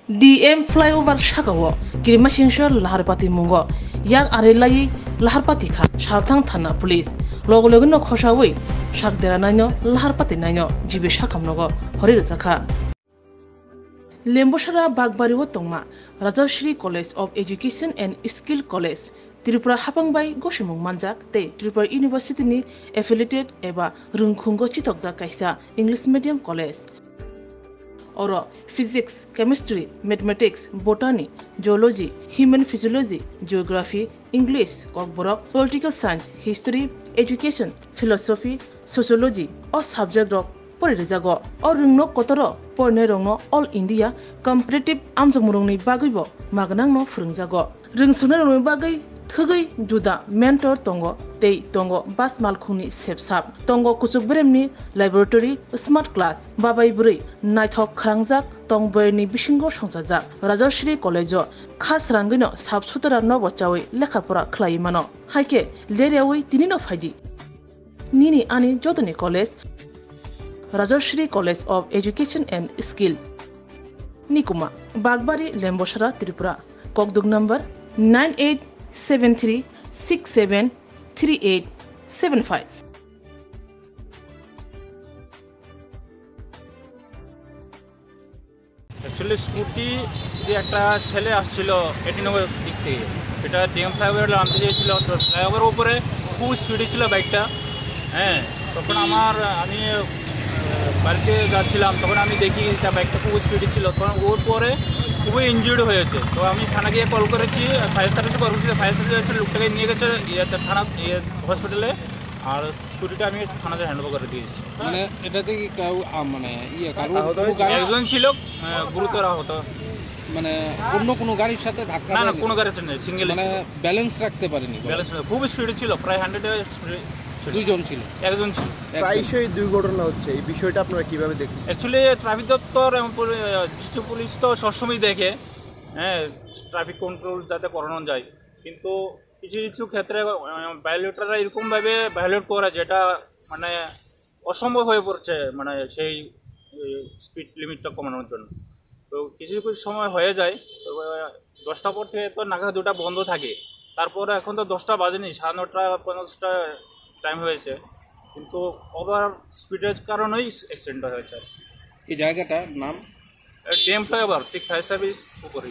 DM flyover shakawo kirima shingsho laharpati mungo yang arelai laharpati kha shalthang thana police logo no khosawai shakdera naino laharpati naino jibe shakamnogo horir zakha Lemboshara Bagbariwo Tongma Rajashri College of Education and Skill College Tripura Hapangbai Goshimung Manjak te Tripura University ni affiliated eba Rungkhungo Chitokja kaisa English medium college Oro physics, chemistry, mathematics, botany, geology, human physiology, geography, English, Kokborok, political science, history, education, philosophy, sociology, or subject rock Porizago, or Rungno Kotoro, Pornerongno, All India, Competitive Amzamurungni Bagibo, Magnangno Frungzago, Ringsunarong Bagai, Tugai, Juda, Mentor Tongo, Tei Tongo, Bas Malkuni Sepsap, Tongo Kusubremni, Laboratory, Smart Class, Babai Buri, Nighthawk Krangzak, Tongberni Bishingo Shonsazak, Rajashri College, Khas Rangino, Subsutara Novochawi, Lekapura Klaimano, Haike, Leriawi, Tinino Fadi, Nini Ani Jodani College, Rajashri College of Education and Skill Nikuma Bagbari Lemboshara Tripura Kokdug number 9873673875 Actually scooty একটা ছেলে আসছিল 18 নম্বর দিক থেকে এটা DM flyover নামতে চেয়েছিল flyover উপরে খুব স্পিডে ছিল বাইকটা হ্যাঁ তখন আমি বাড়িতে যাচ্ছিলাম তখন আমি দেখি যে বাইকটা খুব স্পিডে ছিল তখন ওর পরে খুবই ইনজুর্ড হয়েছে তো আমি থানা গিয়ে কল করেছি ফায়ার সার্ভিসে কল করেছি ফায়ার সার্ভিস লোকটাকে নিয়ে গেছে থানা হসপিটালে আর স্কুটিটা আমি থানাতে হ্যান্ডওভার করে দিয়েছি মানে এটাতে কি মানে একজন ছিল গুরুতর আহত মানে অন্য কোনো গাড়ির সাথে ধাক্কা না কোনো গাড়ির সাথে নেই সিঙ্গেল মানে ব্যালেন্স রাখতে পারেনি ব্যালেন্স খুব স্পিডে ছিল প্রায় 100 স্পিডে দুইজন ছিল একজন ছিল প্রায়শই দুর্ঘটনা হচ্ছে এই বিষয়টা আপনারা কিভাবে দেখছেন অ্যাকচুয়ালি ট্রাফিক দপ্তর এবং ডিস্ট্রিক্ট পুলিশ তো সবসময় দেখে হ্যাঁ ট্রাফিক কন্ট্রোল যাতে করানো যায় কিন্তু কিছু কিছু ক্ষেত্রে ভায়োলেটররা এরকমভাবে ভায়োলেট করে যেটা মানে অসম্ভব হয়ে পড়ছে মানে সেই স্পিড লিমিটটা কমানোর জন্য তো কিছু কিছু সময় হয়ে যায় তো 10টার পর থেকে তো নাগা দুটা বন্ধ থাকে তারপর এখন তো 10টা বাজেনি 9:30 50টা টাইম হয়েছে কিন্তু ওভার স্পিডের কারণেই অ্যাক্সিডেন্টটা হয়েছে এই জায়গাটার নাম ডিএম ফ্লাইওভার ঠিক ফায়ার সার্ভিস উপরে